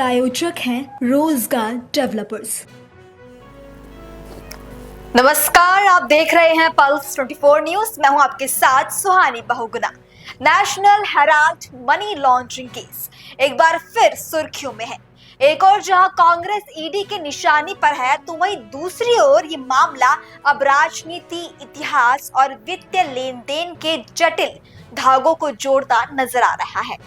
प्रायोजक हैं रोजगार डेवलपर्स। नमस्कार, आप देख रहे हैं पल्स 24 न्यूज। मैं हूं आपके साथ Suhani Bahuguna. National herald money laundering case एक बार फिर सुर्खियों में है। एक और जहां कांग्रेस ईडी के निशानी पर है, तो वहीं दूसरी ओर ये मामला अब राजनीति, इतिहास और वित्तीय लेन देन के जटिल धागों को जोड़ता नजर आ रहा है।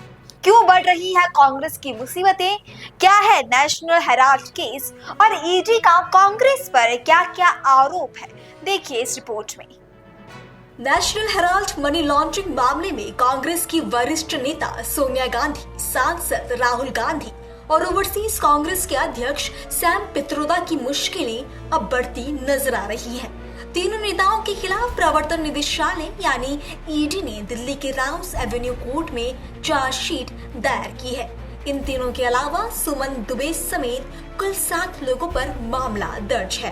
क्यों बढ़ रही है कांग्रेस की मुसीबतें, क्या है नेशनल हेराल्ड केस और ईडी का कांग्रेस पर क्या क्या आरोप है, देखिए इस रिपोर्ट में। नेशनल हेराल्ड मनी लॉन्ड्रिंग मामले में कांग्रेस की वरिष्ठ नेता सोनिया गांधी, सांसद राहुल गांधी और ओवरसीज कांग्रेस के अध्यक्ष सैम पित्रोदा की मुश्किलें अब बढ़ती नजर आ रही हैं। तीनों नेताओं के खिलाफ प्रवर्तन निदेशालय यानी ईडी ने दिल्ली के राउस एवेन्यू कोर्ट में चार्जशीट दायर की है। इन तीनों के अलावा सुमन दुबे समेत कुल 7 लोगों पर मामला दर्ज है।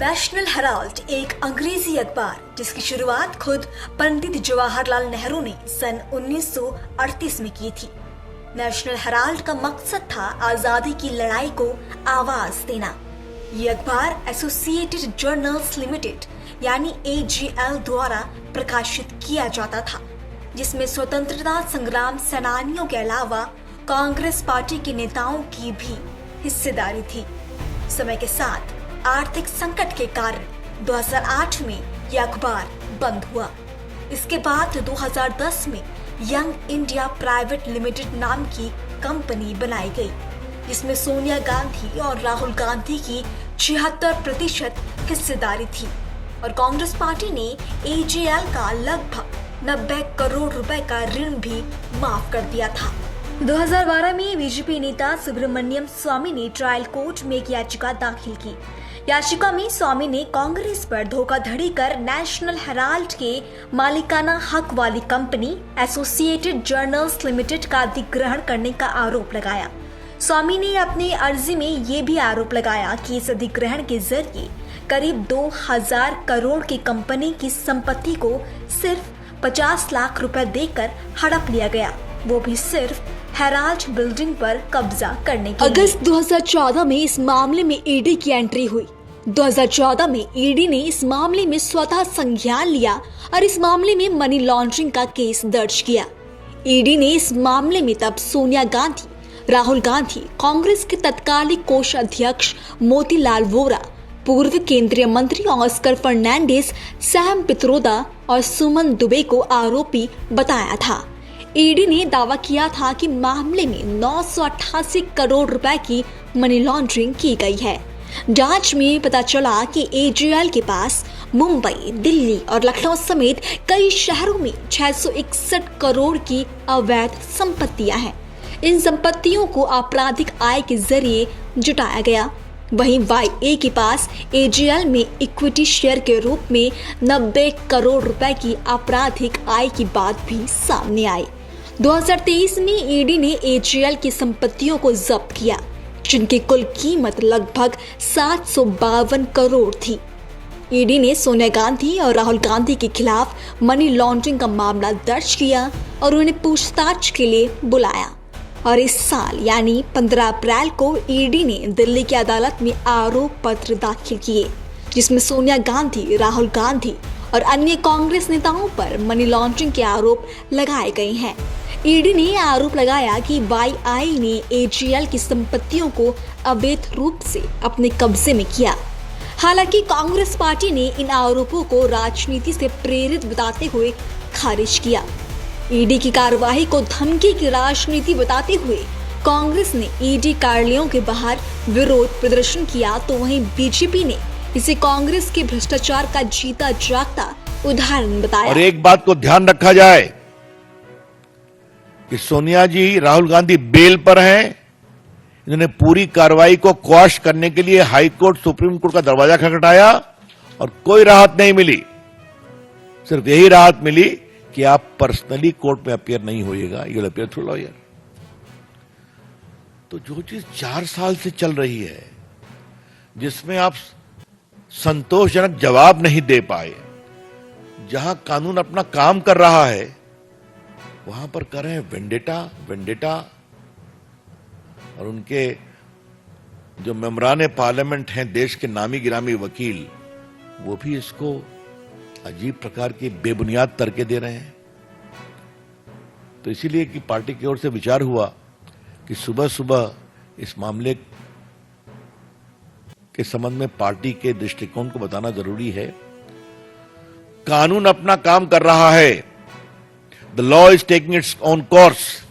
नेशनल हेराल्ड एक अंग्रेजी अखबार जिसकी शुरुआत खुद पंडित जवाहरलाल नेहरू ने सन 1938 में की थी। नेशनल हेराल्ड का मकसद था आजादी की लड़ाई को आवाज देना। ये अखबार एसोसिएटेड जर्नल्स लिमिटेड यानी AJL द्वारा प्रकाशित किया जाता था, जिसमें स्वतंत्रता संग्राम सेनानियों के अलावा कांग्रेस पार्टी के नेताओं की भी हिस्सेदारी थी। समय के साथ आर्थिक संकट के कारण 2008 में यह अखबार बंद हुआ। इसके बाद 2010 में यंग इंडिया प्राइवेट लिमिटेड नाम की कंपनी बनाई गई, जिसमें सोनिया गांधी और राहुल गांधी की 76% हिस्सेदारी थी और कांग्रेस पार्टी ने AJL का लगभग 90 करोड़ रुपए का ऋण भी माफ कर दिया था। 2012 में बीजेपी नेता सुब्रमण्यम स्वामी ने ट्रायल कोर्ट में एक याचिका दाखिल की। याचिका में स्वामी ने कांग्रेस पर धोखाधड़ी कर नेशनल हेराल्ड के मालिकाना हक वाली कंपनी एसोसिएटेड जर्नल्स लिमिटेड का अधिग्रहण करने का आरोप लगाया। स्वामी ने अपनी अर्जी में ये भी आरोप लगाया कि इस अधिग्रहण के जरिए करीब 2000 करोड़ की कंपनी की संपत्ति को सिर्फ 50 लाख रुपए देकर हड़प लिया गया, वो भी सिर्फ हेराल्ड बिल्डिंग पर कब्जा करने के लिए। अगस्त 2014 में इस मामले में ईडी की एंट्री हुई। 2014 में ईडी ने इस मामले में स्वतः संज्ञान लिया और इस मामले में मनी लॉन्ड्रिंग का केस दर्ज किया। ईडी ने इस मामले में तब सोनिया गांधी, राहुल गांधी, कांग्रेस के तत्कालीन कोषाध्यक्ष मोतीलाल वोरा, पूर्व केंद्रीय मंत्री ऑस्कर फर्नांडिस, सैम पित्रोदा और सुमन दुबे को आरोपी बताया था। ईडी ने दावा किया था कि मामले में 988 करोड़ रुपए की मनी लॉन्ड्रिंग की गई है। जांच में पता चला कि AJL के पास मुंबई, दिल्ली और लखनऊ समेत कई शहरों में 661 करोड़ की अवैध संपत्तियां हैं। इन संपत्तियों को आपराधिक आय के जरिए जुटाया गया। वहीं YA के पास AJL में इक्विटी शेयर के रूप में 90 करोड़ रुपए की आपराधिक आय की बात भी सामने आई। 2023 में ईडी ने AJL की संपत्तियों को जब्त किया, जिनकी कुल कीमत लगभग 752 करोड़ थी। ईडी ने सोनिया गांधी और राहुल गांधी के खिलाफ मनी लॉन्ड्रिंग का मामला दर्ज किया और उन्हें पूछताछ के लिए बुलाया। और इस साल यानी 15 अप्रैल को ईडी ने दिल्ली की अदालत में आरोप पत्र दाखिल किए, जिसमें सोनिया गांधी, राहुल गांधी और अन्य कांग्रेस नेताओं पर मनी लॉन्ड्रिंग के आरोप लगाए गए हैं। ईडी ने आरोप लगाया कि YI ने AJL की संपत्तियों को अवैध रूप से अपने कब्जे में किया। हालांकि कांग्रेस पार्टी ने इन आरोपों को राजनीति से प्रेरित बताते हुए खारिज किया। ईडी की कार्रवाई को धमकी की राजनीति बताते हुए कांग्रेस ने ईडी कार्यालयों के बाहर विरोध प्रदर्शन किया, तो वहीं बीजेपी ने इसे कांग्रेस के भ्रष्टाचार का जीता जागता उदाहरण बताया। और एक बात को ध्यान रखा जाए कि सोनिया जी, राहुल गांधी बेल पर हैं। इन्होंने पूरी कार्रवाई को क्वाश करने के लिए हाई कोर्ट, सुप्रीम कोर्ट का दरवाजा खटखटाया और कोई राहत नहीं मिली। सिर्फ यही राहत मिली कि आप पर्सनली कोर्ट में अपीयर नहीं होइएगा, you will appear through lawyer. तो जो चीज 4 साल से चल रही है, जिसमें आप संतोषजनक जवाब नहीं दे पाए, जहां कानून अपना काम कर रहा है, वहां पर कर रहे हैं वेंडेटा। और उनके जो मेंबरान पार्लियामेंट हैं, देश के नामी गिरामी वकील, वो भी इसको अजीब प्रकार की बेबुनियाद तर्के दे रहे हैं। तो इसीलिए कि पार्टी की ओर से विचार हुआ कि सुबह सुबह इस मामले के संबंध में पार्टी के दृष्टिकोण को बताना जरूरी है। कानून अपना काम कर रहा है, the law is taking its own course.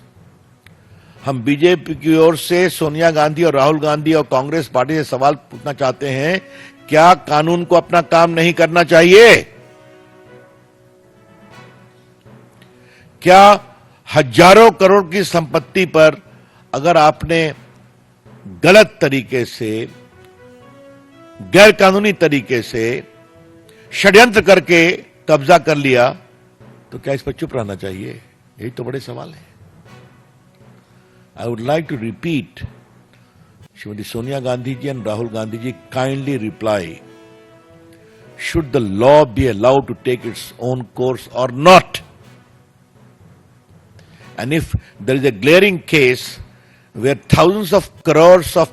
हम बीजेपी की ओर से सोनिया गांधी और राहुल गांधी और कांग्रेस पार्टी से सवाल पूछना चाहते हैं, क्या कानून को अपना काम नहीं करना चाहिए? क्या हजारों करोड़ की संपत्ति पर अगर आपने गलत तरीके से, गैर कानूनी तरीके से षड्यंत्र करके कब्जा कर लिया, तो क्या इस पर चुप रहना चाहिए? यही तो बड़े सवाल है। I would like to repeat, Srimati Sonia Gandhi ji and Rahul Gandhi ji, kindly reply, should the law be allowed to take its own course or not? And if there is a glaring case where thousands of crores of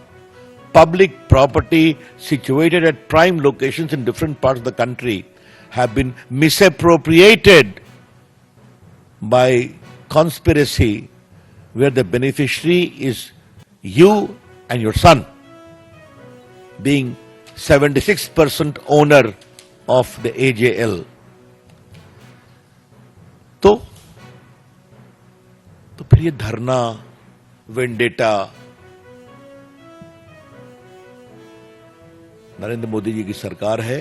public property situated at prime locations in different parts of the country have been misappropriated by conspiracy, where the beneficiary is you and your son, being 76% owner of the AJL. तो फिर ये धरना, vendetta Narendra Modi ji की सरकार है,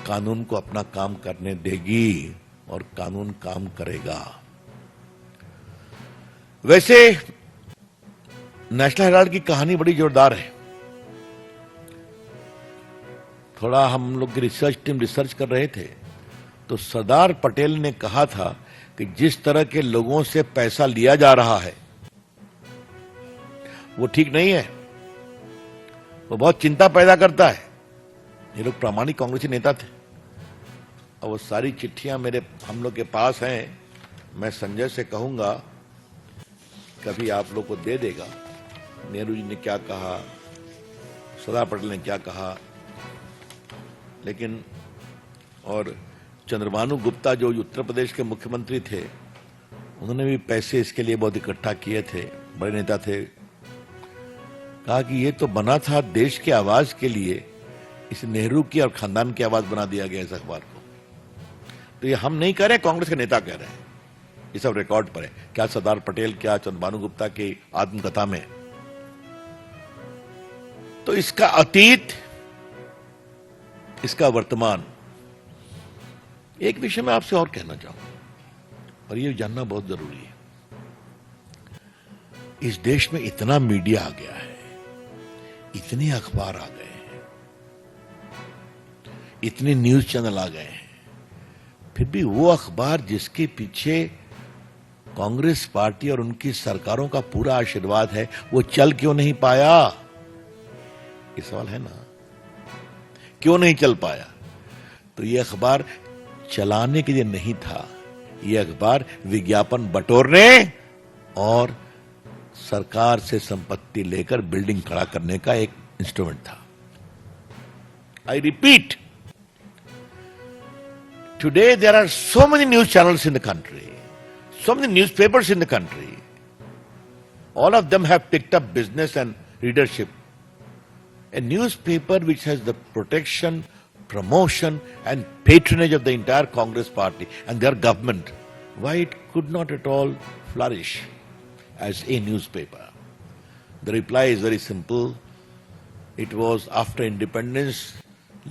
कानून को अपना काम करने देगी और कानून काम करेगा। वैसे नेशनल हेराल्ड की कहानी बड़ी जोरदार है। थोड़ा हम लोग की रिसर्च टीम रिसर्च कर रहे थे, तो सरदार पटेल ने कहा था कि जिस तरह के लोगों से पैसा लिया जा रहा है वो ठीक नहीं है, वो बहुत चिंता पैदा करता है। ये लोग प्रामाणिक कांग्रेसी नेता थे और वो सारी चिट्ठियां हम लोग के पास हैं। मैं संजय से कहूंगा कभी आप लोग को दे देगा, नेहरू जी ने क्या कहा, सरदार पटेल ने क्या कहा। लेकिन और चंद्रभानु गुप्ता जो उत्तर प्रदेश के मुख्यमंत्री थे, उन्होंने भी पैसे इसके लिए बहुत इकट्ठा किए थे, बड़े नेता थे। कहा कि ये तो बना था देश की आवाज के लिए, इस नेहरू की और खानदान की आवाज बना दिया गया इस अखबार को। तो ये हम नहीं कह रहे, कांग्रेस के नेता कह रहे हैं, ये सब रिकॉर्ड पर है। क्या सरदार पटेल, क्या चंद्रभानु गुप्ता की आत्मकथा में। तो इसका अतीत, इसका वर्तमान। एक विषय में आपसे और कहना चाहूंगा और ये जानना बहुत जरूरी है। इस देश में इतना मीडिया आ गया है, इतने अखबार आ गए हैं, इतने न्यूज चैनल आ गए हैं, फिर भी वो अखबार जिसके पीछे कांग्रेस पार्टी और उनकी सरकारों का पूरा आशीर्वाद है, वो चल क्यों नहीं पाया? ये सवाल है ना, क्यों नहीं चल पाया? तो ये अखबार चलाने के लिए नहीं था, ये अखबार विज्ञापन बटोरने और सरकार से संपत्ति लेकर बिल्डिंग खड़ा करने का एक इंस्ट्रूमेंट था। I repeat, today there are so many news channels in the country, so many newspapers in the country. All of them have picked up business and readership. A newspaper which has the protection, promotion and patronage of the entire Congress party and their government, why it could not at all flourish as a newspaper? The reply is very simple. It was after independence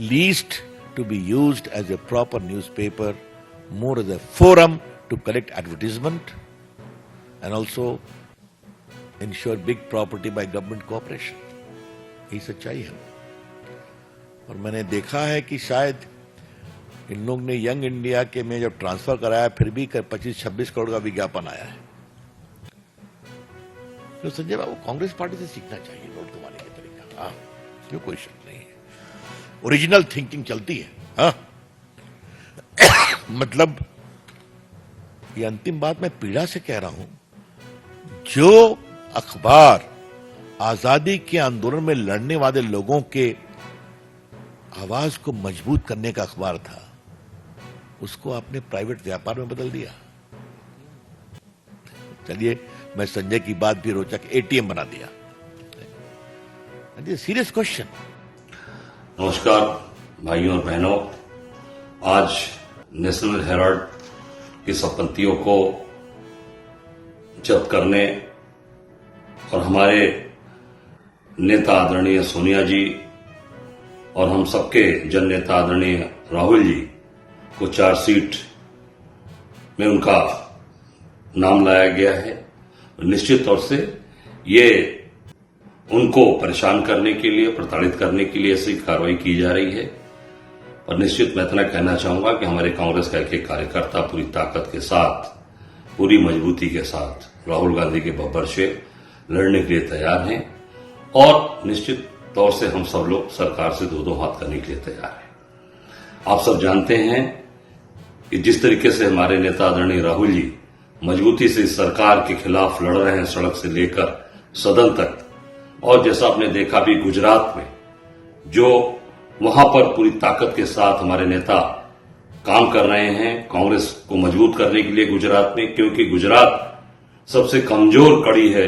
leased to be used as a proper newspaper, more as a forum to collect advertisement and also ensure big property by government cooperation. यही सच्चाई है। और मैंने देखा है कि शायद इन लोग ने यंग इंडिया के में जब ट्रांसफर कराया, फिर भी 25-26 करोड़ का विज्ञापन आया है। तो संजय बाबू, कांग्रेस पार्टी से सीखना चाहिए नोट कमाने का तरीका। हाँ, क्यों, कोई शक नहीं है, ओरिजिनल थिंकिंग चलती है। हाँ मतलब ये अंतिम बात मैं पीड़ा से कह रहा हूं, जो अखबार आजादी के आंदोलन में लड़ने वाले लोगों के आवाज को मजबूत करने का अखबार था, उसको आपने प्राइवेट व्यापार में बदल दिया। चलिए, मैं संजय की बात भी रोचक, एटीएम बना दिया। Serious question. नमस्कार भाइयों और बहनों, आज नेशनल हेराल्ड की संपत्तियों को जब्त करने और हमारे नेता आदरणीय सोनिया जी और हम सबके जन नेता आदरणीय राहुल जी को चार्जशीट में उनका नाम लाया गया है। निश्चित तौर से ये उनको परेशान करने के लिए, प्रताड़ित करने के लिए ऐसी कार्रवाई की जा रही है। और निश्चित मैं इतना कहना चाहूंगा कि हमारे कांग्रेस का एक कार्यकर्ता पूरी ताकत के साथ, पूरी मजबूती के साथ राहुल गांधी के बब्बर से लड़ने के लिए तैयार हैं और निश्चित तौर से हम सब लोग सरकार से दो हाथ करने के लिए तैयार हैं। आप सब जानते हैं कि जिस तरीके से हमारे नेता आदरणीय राहुल जी मजबूती से इस सरकार के खिलाफ लड़ रहे हैं, सड़क से लेकर सदन तक, और जैसा आपने देखा भी गुजरात में, जो वहां पर पूरी ताकत के साथ हमारे नेता काम कर रहे हैं कांग्रेस को मजबूत करने के लिए गुजरात में, क्योंकि गुजरात सबसे कमजोर कड़ी है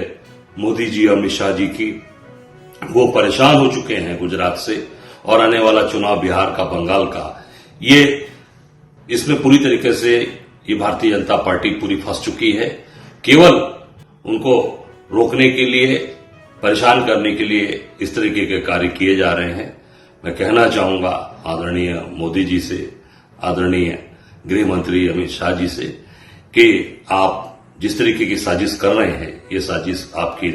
मोदी जी, अमित शाह जी की। वो परेशान हो चुके हैं गुजरात से, और आने वाला चुनाव बिहार का, बंगाल का, ये इसमें पूरी तरीके से ये भारतीय जनता पार्टी पूरी फंस चुकी है। केवल उनको रोकने के लिए, परेशान करने के लिए इस तरीके के कार्य किए जा रहे हैं। मैं कहना चाहूंगा आदरणीय मोदी जी से, आदरणीय गृह मंत्री अमित शाह जी से कि आप जिस तरीके की साजिश कर रहे हैं, ये साजिश आपकी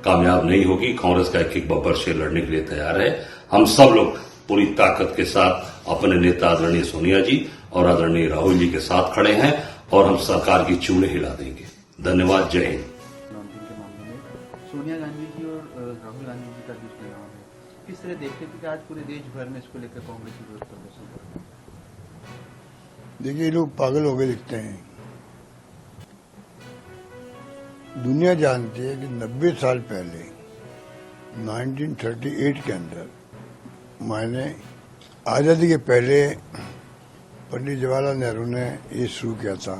कामयाब नहीं होगी। कांग्रेस का एक बब्बर शेर लड़ने के लिए तैयार है। हम सब लोग पूरी ताकत के साथ अपने नेता आदरणीय सोनिया जी और आदरणीय राहुल जी के साथ खड़े हैं और हम सरकार की चूड़े हिला देंगे। धन्यवाद। जय हिंद। लॉन्चिंग के मामले में सोनिया गांधी जी और राहुल गांधी जी का दुष्परिणाम है, किस तरह देखते हैं कि आज पूरे देश भर में इसको लेकर कांग्रेस विरोध प्रदर्शन कर रहे हैं? देखिए, लोग पागल हो गए दिखते हैं। दुनिया जानती है कि 90 साल पहले 1938 के अंदर मैंने आज़ादी के पहले पंडित जवाहरलाल नेहरू ने ये शुरू किया था,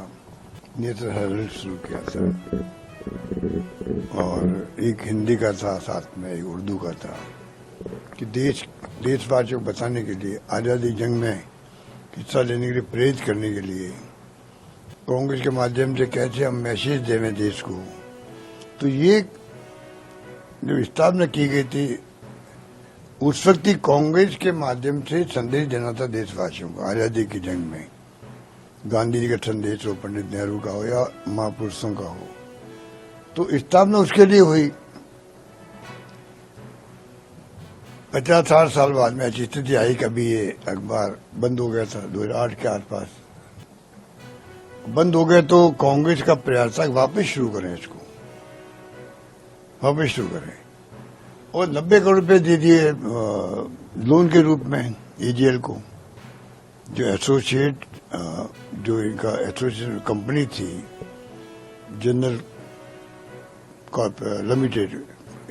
नेशनल हेराल्ड शुरू किया था, और एक हिंदी का था, साथ में एक उर्दू का था, कि देशवासियों को बताने के लिए, आज़ादी जंग में हिस्सा लेने के लिए प्रेरित करने के लिए कांग्रेस के माध्यम से कैसे हम मैसेज दें देश को। तो ये जो स्थापना की गई थी उस वक्त ही कांग्रेस के माध्यम से संदेश देना था देशवासियों को आजादी की जंग में। गांधी जी का संदेश हो, पंडित नेहरू का हो या महापुरुषों का हो, तो स्थापना उसके लिए हुई। 50-60 साल बाद में ऐसी स्थिति आई, कभी ये अखबार बंद हो गया था 2008 के आसपास। बंद हो गए तो कांग्रेस का प्रयास था वापस शुरू करें, इसको वापस शुरू करें, और 90 करोड़ रुपए दे दिए लोन के रूप में एजीएल को, जो एसोसिएट जो इनका एसोसिएट कंपनी थी, general limited,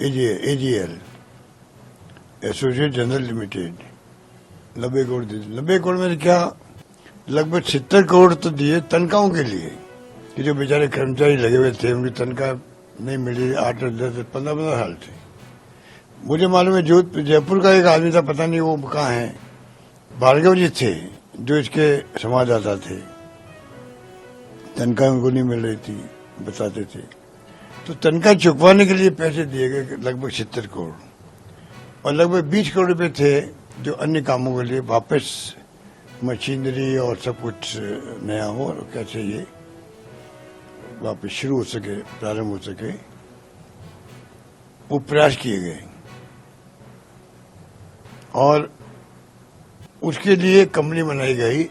AGL associate general limited, 90 crore दे दिए। 90 करोड़ में क्या, लगभग 70 करोड़ तो दिए तनख्वाहों के लिए, कि जो बेचारे कर्मचारी लगे हुए थे उनकी तनख्वाह नहीं मिली 8, 10, 15 साल थे। मुझे मालूम है जयपुर का एक आदमी था, पता नहीं वो कहाँ है, भार्गव जी थे जो इसके संवाददाता थे, तनख्वाह उनको नहीं मिल रही थी, बताते थे। तो तनख्वाह चुकवाने के लिए पैसे दिए गए लगभग 70 करोड़, और लगभग 20 करोड़ रुपए थे जो अन्य कामों के लिए, वापस मशीनरी और सब कुछ नया हो और कैसे ये वापस शुरू हो सके, प्रारंभ हो सके, वो प्रयास किए गए। और उसके लिए कंपनी बनाई गई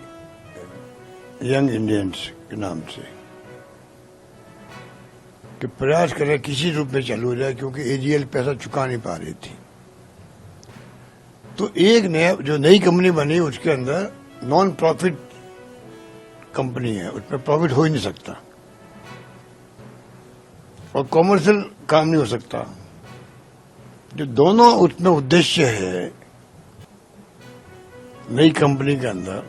यंग इंडियंस के नाम से, कि प्रयास करें किसी रूप में चालू हो जाए, क्योंकि एजीएल पैसा चुका नहीं पा रही थी। तो एक नया जो नई कंपनी बनी, उसके अंदर नॉन प्रॉफिट कंपनी है, उसमें प्रॉफिट हो ही नहीं सकता और कॉमर्शियल काम नहीं हो सकता। जो दोनों उसमें उद्देश्य है नई कंपनी के अंदर,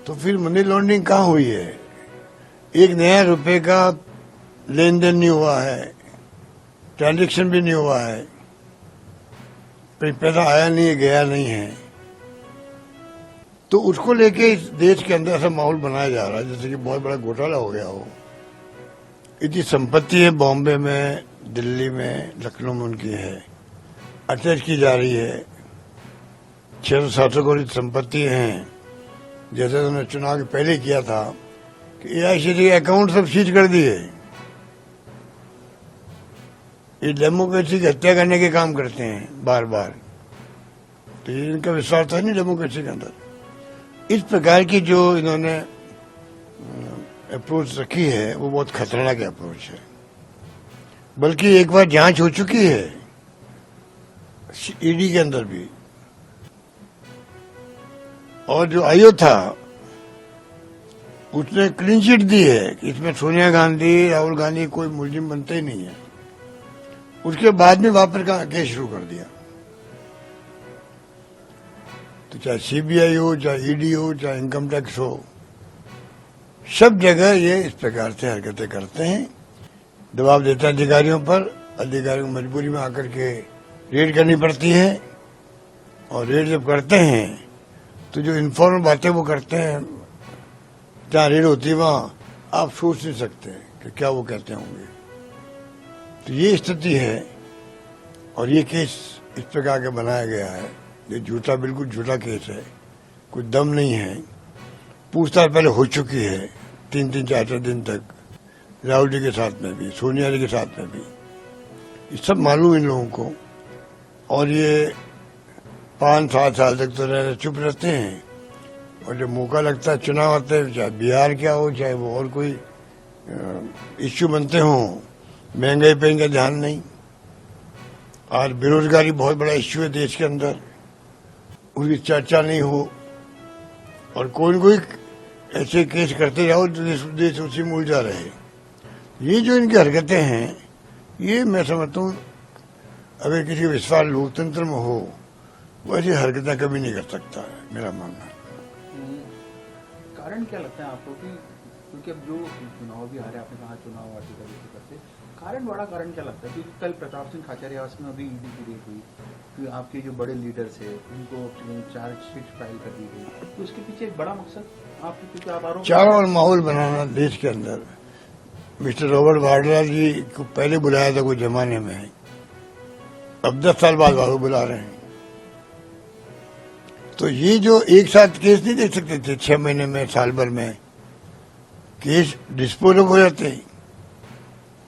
तो फिर मनी लॉन्ड्रिंग कहाँ हुई है? एक नया रुपए का लेन देन नहीं हुआ है, ट्रांजैक्शन भी नहीं हुआ है, पैसा आया नहीं है, गया नहीं है। तो उसको लेके इस देश के अंदर ऐसा माहौल बनाया जा रहा है जैसे कि बहुत बड़ा घोटाला हो गया हो। इतनी संपत्ति है बॉम्बे में, दिल्ली में, लखनऊ में उनकी है, अटैच की जा रही है। 600-700 करोड़ की संपत्ति हैं, जैसे उन्होंने चुनाव के पहले किया था कि एआईसीसी के अकाउंट सब सीज कर दिए। ये डेमोक्रेसी की हत्या करने के काम करते हैं बार बार, तो ये इनका विश्वास था नहीं डेमोक्रेसी के अंदर। इस प्रकार की जो इन्होंने अप्रोच रखी है वो बहुत खतरनाक अप्रोच है। बल्कि एक बार जांच हो चुकी है ईडी के अंदर भी, और जो आयोग था उसने क्लीन चिट दी है कि इसमें सोनिया गांधी, राहुल गांधी कोई मुलजिम बनते ही नहीं है। उसके बाद में वापस का केस शुरू कर दिया। तो चाहे सीबीआई हो, चाहे ईडी हो, चाहे इनकम टैक्स हो, सब जगह ये इस प्रकार से हरकतें करते हैं। दबाव देता है अधिकारियों पर, अधिकारियों को मजबूरी में आकर के रेड करनी पड़ती है, और रेड जब करते हैं तो जो इन्फॉर्मल बातें वो करते हैं, जहाँ रेड होती है वहां आप सोच नहीं सकते कि क्या वो कहते होंगे। तो ये स्थिति है, और ये केस इस प्रकार का बनाया गया है। ये झूठा, बिल्कुल झूठा केस है, कुछ दम नहीं है। पूछताछ पहले हो चुकी है 3-3, 4-4 दिन तक, राहुल जी के साथ में भी, सोनिया जी के साथ में भी। ये सब मालूम इन लोगों को, और ये 5-7 साल तक तो चुप रहते हैं, और जब मौका लगता है, चुनाव आते हैं, चाहे बिहार क्या हो, चाहे वो और कोई इश्यू बनते हों, महंगाई पे इनका ध्यान नहीं। आज बेरोजगारी बहुत बड़ा इश्यू है देश के अंदर, उसकी चर्चा नहीं हो, और कोई न कोई ऐसे केस करते जाओ तो देश उसी में उलझा रहे। ये जो इनकी हरकतें हैं, ये मैं समझता हूँ अगर किसी विश्वास लोकतंत्र में हो, वैसी हरकतें कभी नहीं कर सकता है, मेरा मानना है। कारण क्या लगता है आपको कि क्योंकि अब जो चुनाव भी आ रहे हैं, आपने कहा चुनाव आर्टिकल करते, कारण बड़ा कारण क्या लगता है? क्योंकि कल प्रताप सिंह खाचरियावास में अभी ईडी की रेड हुई, कि आपके जो बड़े लीडर्स है उनको चार्जशीट फाइल कर दी गई, तो उसके पीछे एक बड़ा मकसद आपके, क्योंकि आप आरोप चारों ओर माहौल बनाना देश के अंदर। मिस्टर रॉबर्ट वाड्रा जी को पहले बुलाया था कोई जमाने में, अब 10 साल बाद वालों बुला रहे हैं। तो ये जो एक साथ केस नहीं दे सकते थे, 6 महीने में, साल भर में केस डिस्पोज हो जाते।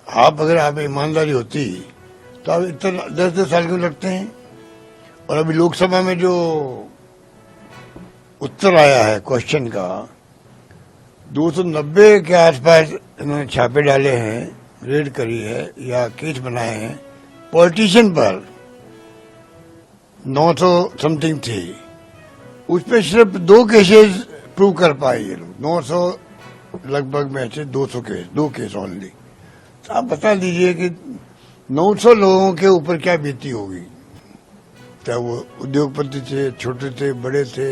अगर आप ईमानदारी होती तो आप इतना 10-10 साल क्यों लगते हैं? और अभी लोकसभा में जो उत्तर आया है क्वेश्चन का, 290 के आसपास इन्होंने छापे डाले हैं, रेड करी है या केस बनाए हैं पॉलिटिशियन पर। 900 समथिंग थी, उसपे सिर्फ 2 केसेस प्रूव कर पाए ये लोग। 900 लगभग में से 200 केस, 2 केस ओनली। तो आप बता दीजिए कि 900 लोगों के ऊपर क्या बीती होगी, चाहे वो उद्योगपति थे, छोटे थे, बड़े थे,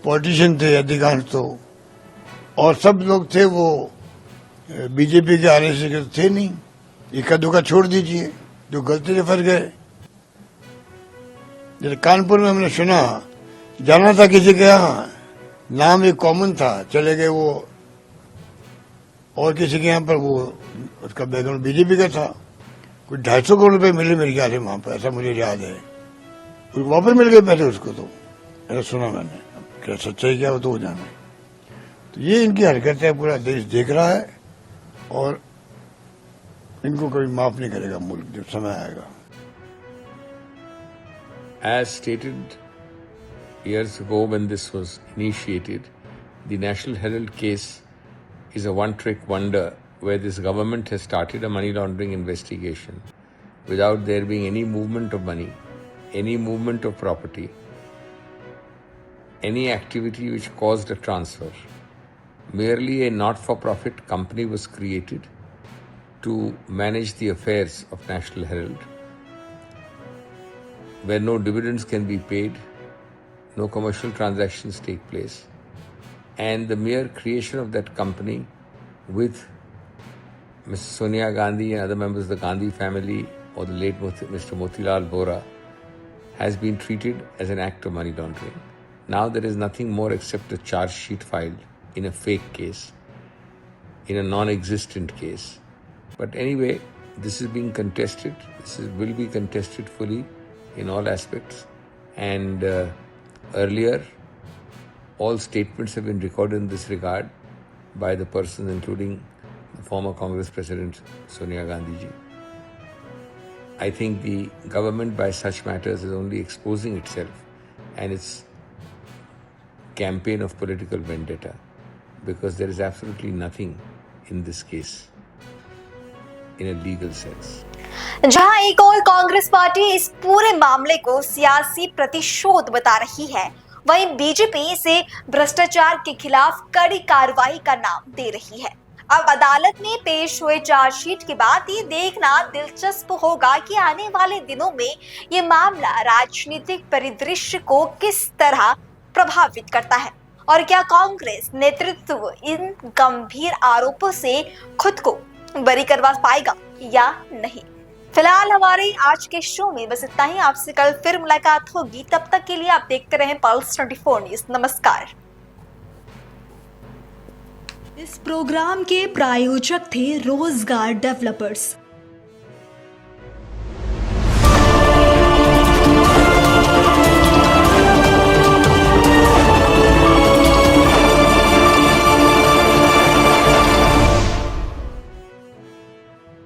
पॉलिटिशियन थे अधिकांश तो, और सब लोग थे वो बीजेपी के आरएसएस के थे नहीं। इक्का दुक्का छोड़ दीजिए जो गलती से फंस गए। जैसे कानपुर में हमने सुना, जाना था किसी के यहाँ, नाम एक कॉमन था, चले गए वो और किसी के यहाँ पर, वो उसका बैकग्राउंड बीजेपी का था। कुछ 250 करोड़ रुपए मिले मेरे ख्याल से वहां पर, ऐसा मुझे याद है। वापस मिल गए पैसे उसको, तो ऐसा सुना मैंने। क्या सच्चाई क्या हो तो हो जाना। तो ये इनकी हरकतें पूरा देश देख रहा है, और इनको कभी माफ नहीं करेगा मुल्क जब समय आएगा। As stated years ago when this was initiated, the National Herald case is a one-trick wonder where this government has started a money laundering investigation without there being any movement of money, any movement of property, any activity which caused a transfer. Merely a not-for-profit company was created to manage the affairs of National Herald. where no dividends can be paid, no commercial transactions take place, and the mere creation of that company with Ms. Sonia Gandhi and other members of the Gandhi family or the late Mr. Motilal Vora has been treated as an act of money laundering. Now there is nothing more except a charge sheet filed in a fake case, in a non-existent case. But anyway, this is being contested. Will be contested fully in all aspects. And earlier, all statements have been recorded in this regard by the persons, including the former Congress President Sonia Gandhi ji. I think the government by such matters is only exposing itself and its campaign of political vendetta, because there is absolutely nothing in this case in a legal sense. जहां एक और Congress party इस पूरे मामले को सियासी प्रतिशोध बता रही है, वहीं बीजेपी इसे भ्रष्टाचार के खिलाफ कड़ी कार्रवाई का नाम दे रही है। अब अदालत में पेश हुए चार्जशीट के बाद ये देखना दिलचस्प होगा कि आने वाले दिनों में ये मामला राजनीतिक परिदृश्य को किस तरह प्रभावित करता है और क्या कांग्रेस नेतृत्व इन गंभीर आरोपों से खुद को बरी करवा पाएगा या नहीं। फिलहाल हमारे आज के शो में बस इतना ही। आपसे कल फिर मुलाकात होगी, तब तक के लिए आप देखते रहें पल्स 24 न्यूज। नमस्कार। इस प्रोग्राम के प्रायोजक थे रोजगार डेवलपर्स।